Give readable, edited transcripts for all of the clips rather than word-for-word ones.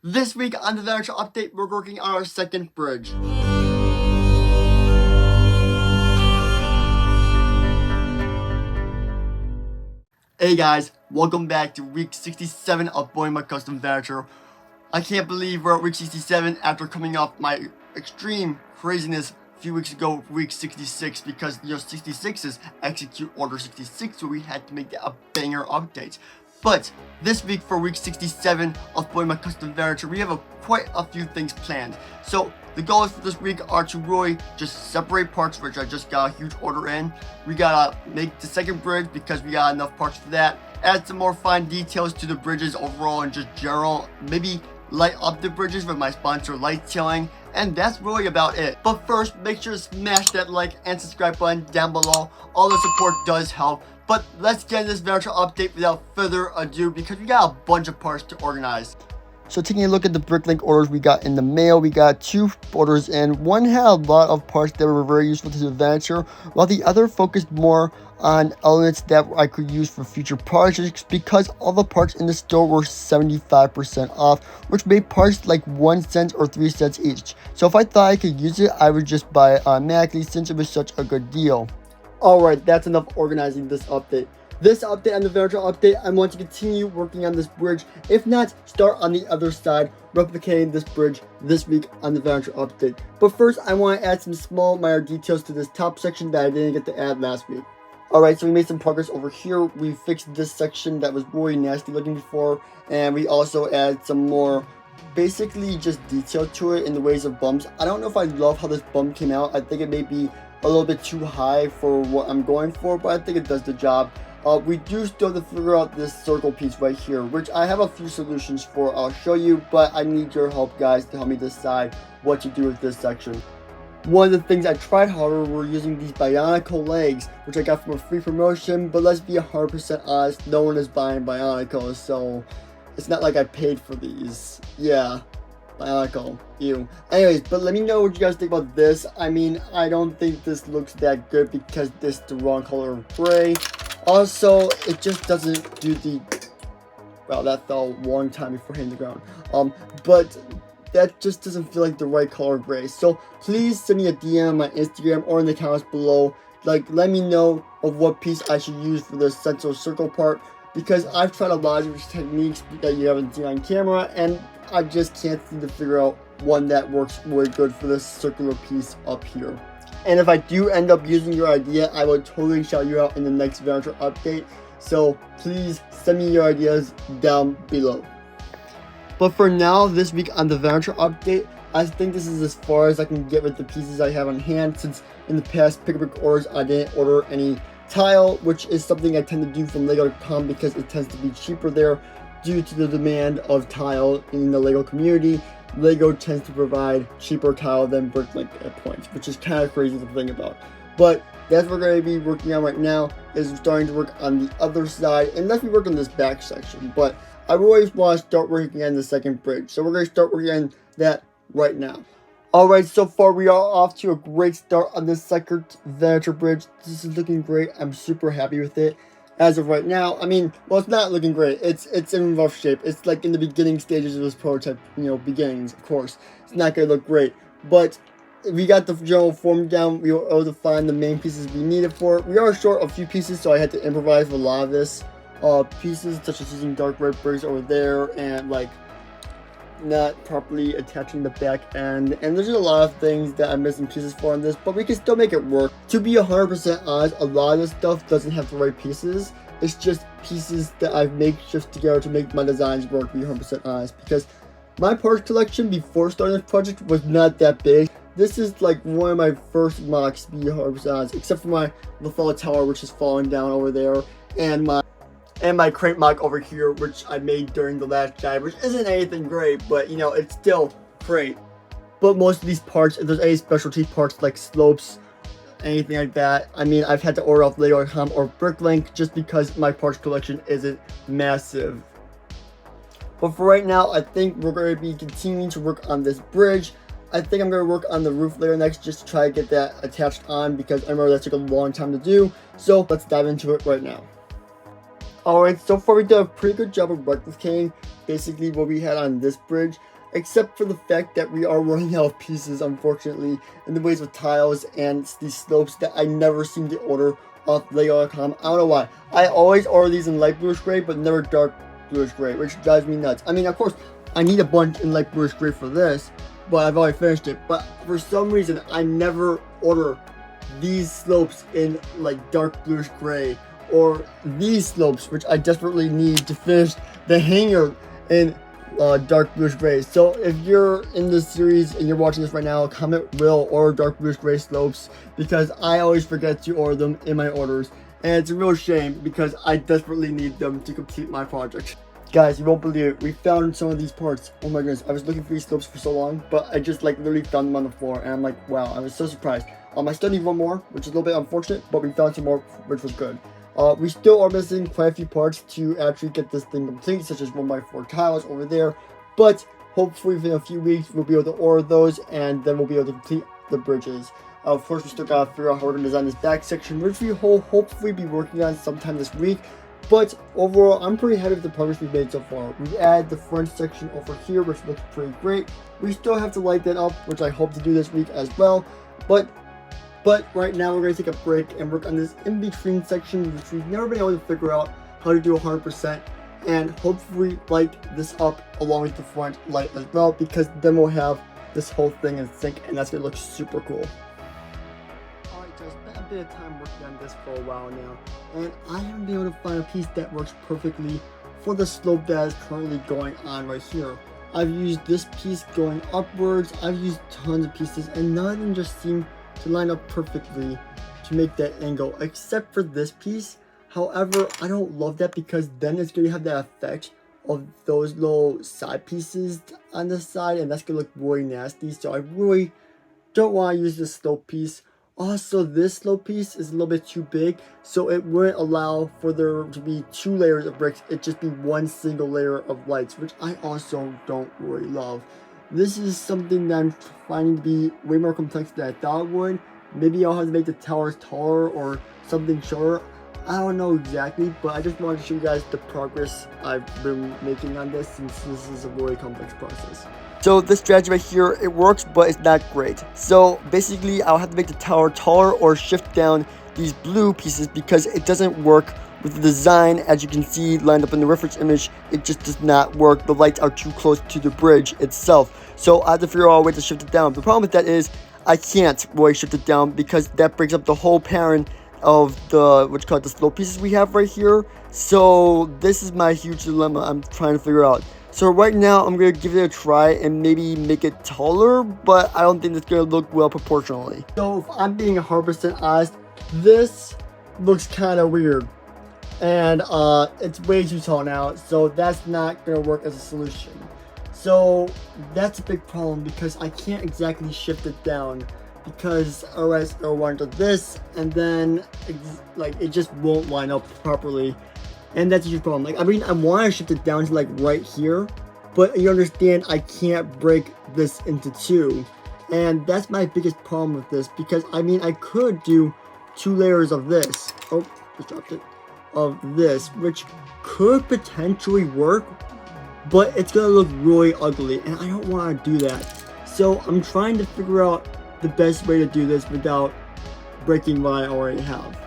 This week on the Venator update, we're working on our second bridge. Hey guys, welcome back to week 67 of Boy My Custom Venator. I can't believe we're at week 67 after coming off my extreme craziness a few weeks ago, week 66, because 66 is execute order 66, so we had to make that a banger update. But this week for week 67 of Boy My Custom Venator, we have quite a few things planned. So the goals for this week are to really just separate parts, which I just got a huge order in. We gotta make the second bridge because we got enough parts for that. Add some more fine details to the bridges overall and just general. Maybe light up the bridges with my sponsor Light Tailing. And that's really about it. But first, make sure to smash that like and subscribe button down below. All the support does help. But let's get into this Venator update without further ado because we got a bunch of parts to organize. So taking a look at the Bricklink orders we got in the mail, we got 2 orders in. One had a lot of parts that were very useful to the Venator, while the other focused more on elements that I could use for future projects because all the parts in the store were 75% off, which made parts like 1 cent or 3 cents each. So if I thought I could use it, I would just buy it automatically since it was such a good deal. Alright, that's enough organizing this update. This update on the Venator update, I want to continue working on this bridge. If not, start on the other side, replicating this bridge this week on the Venator update. But first, I want to add some small minor details to this top section that I didn't get to add last week. Alright, so we made some progress over here. We fixed this section that was really nasty looking before, and we also added some more basically just detail to it in the ways of bumps. I don't know if I love how this bump came out. I think it may be a little bit too high for what I'm going for, but I think it does the job. We do still have to figure out this circle piece right here, which I have a few solutions for. I'll show you, but I need your help, guys, to help me decide what to do with this section. One of the things I tried, however, were using these Bionicle legs, which I got from a free promotion, but let's be 100% honest, no one is buying Bionicles, so it's not like I paid for these. Yeah. Bionicle, ew. Anyways, but let me know what you guys think about this. I mean, I don't think this looks that good because this is the wrong color of gray. Also, it just doesn't do the... Wow, that fell a long time before hitting the ground. But that just doesn't feel like the right color of gray. So please send me a DM on my Instagram or in the comments below. Like, let me know of what piece I should use for this central circle part, because I've tried a lot of techniques that you haven't seen on camera, and I just can't seem to figure out one that works really good for this circular piece up here. And if I do end up using your idea, I will totally shout you out in the next Venator update. So please send me your ideas down below. But for now, this week on the Venator update, I think this is as far as I can get with the pieces I have on hand, since in the past pick-a-brick orders I didn't order any tile, which is something I tend to do from Lego.com because it tends to be cheaper there due to the demand of tile in the Lego community. Lego tends to provide cheaper tile than Bricklink at points, which is kind of crazy to think about. But that's what we're going to be working on right now, is starting to work on the other side, and let me work on this back section. But I really want to start working on the second bridge, so we're going to start working on that right now. Alright, so far we are off to a great start on this second Venator bridge. This is looking great. I'm super happy with it. As of right now, I mean, well, it's not looking great. It's in rough shape. It's like in the beginning stages of this prototype, beginnings, of course. It's not going to look great. But we got the general form down. We were able to find the main pieces we needed for it. We are short a few pieces, so I had to improvise with a lot of this. Pieces, such as using dark red bricks over there, and like not properly attaching the back end, and there's just a lot of things that I'm missing pieces for on this, but we can still make it work. To be 100% honest, a lot of this stuff doesn't have the right pieces. It's just pieces that I've makeshift together to make my designs work, to be 100% honest, because my parts collection before starting this project was not that big. This is like one of my first MOCs, to be 100% honest, except for my LaFella tower, which is falling down over there, and my crate MOC over here, which I made during the last dive, which isn't anything great, but it's still great. But most of these parts, if there's any specialty parts like slopes, anything like that, I mean, I've had to order off Lego.com or Bricklink just because my parts collection isn't massive. But for right now, I think we're going to be continuing to work on this bridge. I think I'm going to work on the roof layer next just to try to get that attached on, because I remember that took a long time to do. So let's dive into it right now. Alright, so far we did a pretty good job of replicating basically what we had on this bridge, except for the fact that we are running out of pieces, unfortunately, in the ways of tiles and these slopes that I never seem to order off Lego.com. I don't know why. I always order these in light bluish gray, but never dark bluish gray, which drives me nuts. I mean, of course, I need a bunch in light bluish gray for this, but I've already finished it. But for some reason, I never order these slopes in like dark bluish gray, or these slopes, which I desperately need to finish the hangar in dark bluish gray. So if you're in this series and you're watching this right now, comment will order dark bluish gray slopes, because I always forget to order them in my orders, and it's a real shame because I desperately need them to complete my project. Guys, you won't believe it, we found some of these parts. Oh my goodness, I was looking for these slopes for so long, but I just like literally found them on the floor, and I'm like, wow, I was so surprised. I still need one more, which is a little bit unfortunate, but we found some more, which was good. We still are missing quite a few parts to actually get this thing complete, such as 1x4 tiles over there, but hopefully within a few weeks we'll be able to order those, and then we'll be able to complete the bridges. Of course, we still gotta figure out how we're gonna design this back section, which we will hopefully be working on sometime this week. But overall, I'm pretty happy with the progress we've made so far. We've added the front section over here, which looks pretty great. We still have to light that up, which I hope to do this week as well. But right now we're going to take a break and work on this in-between section, which we've never been able to figure out how to do 100%. And hopefully light this up along with the front light as well, because then we'll have this whole thing in sync, and that's going to look super cool. Alright, so I spent a bit of time working on this for a while now, and I haven't been able to find a piece that works perfectly for the slope that is currently going on right here. I've used this piece going upwards, I've used tons of pieces, and none of them just seem to line up perfectly to make that angle, except for this piece. However, I don't love that, because then it's going to have that effect of those little side pieces on the side, and that's going to look really nasty. So I really don't want to use this slope piece. Also, this slope piece is a little bit too big, so it wouldn't allow for there to be 2 layers of bricks. It'd just be 1 single layer of lights, which I also don't really love. This is something that I'm finding to be way more complex than I thought it would. Maybe I'll have to make the towers taller or something shorter. I don't know exactly, but I just wanted to show you guys the progress I've been making on this, since this is a really complex process. So this strategy right here, it works, but it's not great. So basically, I'll have to make the tower taller or shift down these blue pieces, because it doesn't work with the design. As you can see lined up in the reference image, it just does not work. The lights are too close to the bridge itself. So I have to figure out a way to shift it down. The problem with that is I can't really shift it down, because that breaks up the whole pattern of the the slope pieces we have right here. So this is my huge dilemma I'm trying to figure out. So right now I'm going to give it a try and maybe make it taller, but I don't think it's going to look well proportionally. So if I'm being 100% honest, this looks kind of weird, and it's way too tall now, so that's not going to work as a solution. So that's a big problem, because I can't exactly shift it down, because otherwise I'll run into this, and then it just won't line up properly, and that's a huge problem. Like, I mean, I want to shift it down to like right here, but you understand I can't break this into 2, and that's my biggest problem with this, because I mean, I could do 2 layers of this. Oh, just dropped it. Of this, which could potentially work, but it's gonna look really ugly, and I don't want to do that. So I'm trying to figure out the best way to do this without breaking what I already have.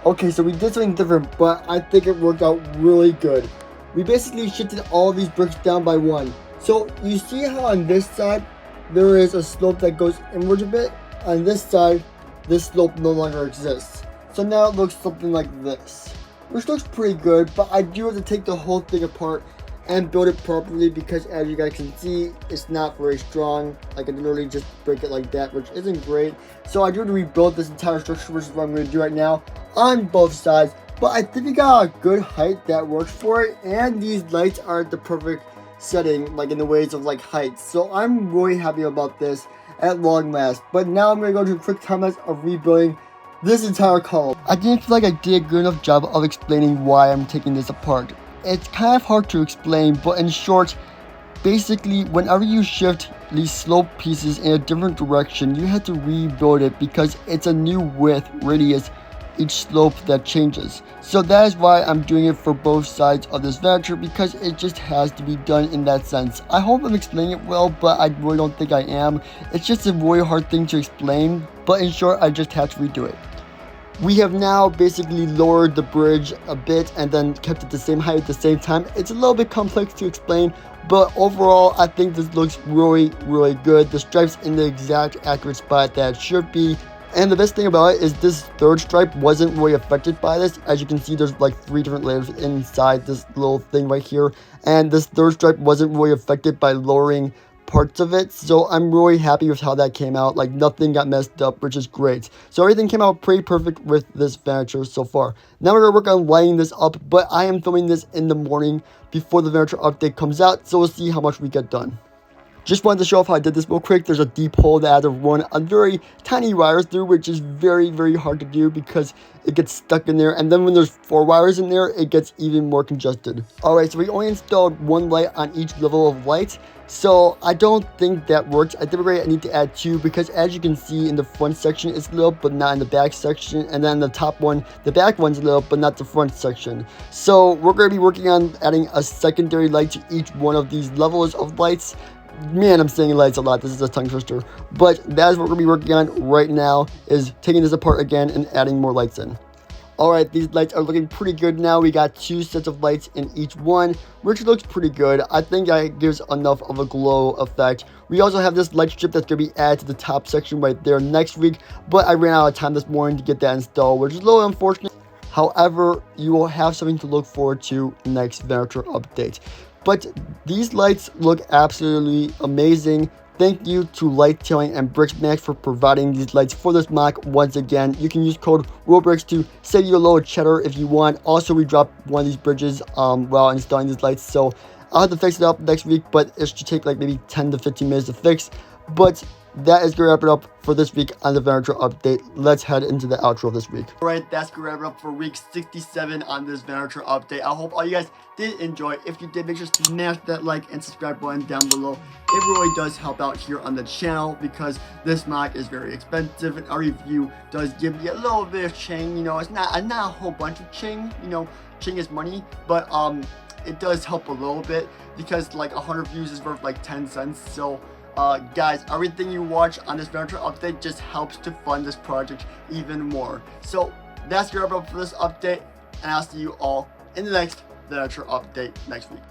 Okay, so we did something different, but I think it worked out really good. We basically shifted all these bricks down by 1. So you see how on this side there is a slope that goes inwards a bit? On this side, this slope no longer exists. So now it looks something like this, which looks pretty good, but I do have to take the whole thing apart and build it properly, because as you guys can see, it's not very strong. I can literally just break it like that, which isn't great. So I do have to rebuild this entire structure, which is what I'm going to do right now on both sides. But I think we got a good height that works for it, and these lights are at the perfect setting, like in the ways of like height. So I'm really happy about this at long last. But now I'm going to go to a quick comments of rebuilding this entire column. I didn't feel like I did a good enough job of explaining why I'm taking this apart. It's kind of hard to explain, but in short, basically whenever you shift these slope pieces in a different direction, you have to rebuild it, because it's a new width radius each slope that changes. So that is why I'm doing it for both sides of this Venator, because it just has to be done in that sense. I hope I'm explaining it well, but I really don't think I am. It's just a really hard thing to explain, but in short, I just have to redo it. We have now basically lowered the bridge a bit and then kept it the same height at the same time. It's a little bit complex to explain, but overall I think this looks really good. The stripe's in the exact accurate spot that it should be. And the best thing about it is this third stripe wasn't really affected by this. As you can see, there's like 3 different layers inside this little thing right here. And this third stripe wasn't really affected by lowering parts of it, so I'm really happy with how that came out. Like, nothing got messed up, which is great. So everything came out pretty perfect with this Venator so far. Now we're gonna work on lighting this up, but I am filming this in the morning before the Venator update comes out, so we'll see how much we get done. Just wanted to show off how I did this real quick. There's a deep hole that I had to run a very tiny wires through, which is very hard to do because it gets stuck in there. And then when there's 4 wires in there, it gets even more congested. Alright, so we only installed 1 light on each level of light. So I don't think that works. I think I need to add 2 because as you can see in the front section, it's lit but not in the back section. And then the top one, the back one's lit but not the front section. So we're going to be working on adding a secondary light to each one of these levels of lights. Man, I'm saying lights a lot. This is a tongue twister. But that is what we're going to be working on right now, is taking this apart again and adding more lights in. Alright, these lights are looking pretty good now. We got 2 sets of lights in each one, which looks pretty good. I think that gives enough of a glow effect. We also have this light strip that's going to be added to the top section right there next week, but I ran out of time this morning to get that installed, which is a little unfortunate. However, you will have something to look forward to next Venator update. But these lights look absolutely amazing. Thank you to Lighttailing and BricksMax for providing these lights for this MOC. Once again, you can use code ROBRICKS to save you a little cheddar if you want. Also, we dropped one of these bridges while installing these lights, so I'll have to fix it up next week, but it should take like maybe 10 to 15 minutes to fix. But that is going to wrap it up for this week on the Venator update. Let's head into the outro this week. Alright, that's going to wrap it up for week 67 on this Venator update. I hope all you guys did enjoy. If you did, make sure to smash that like and subscribe button down below. It really does help out here on the channel because this MOC is very expensive and our review does give you a little bit of ching. You know, it's not a whole bunch of ching. You know, ching is money, but it does help a little bit because like 100 views is worth like 10 cents. So guys, everything you watch on this Venator update just helps to fund this project even more. So that's your wrap up for this update, and I'll see you all in the next Venator update next week.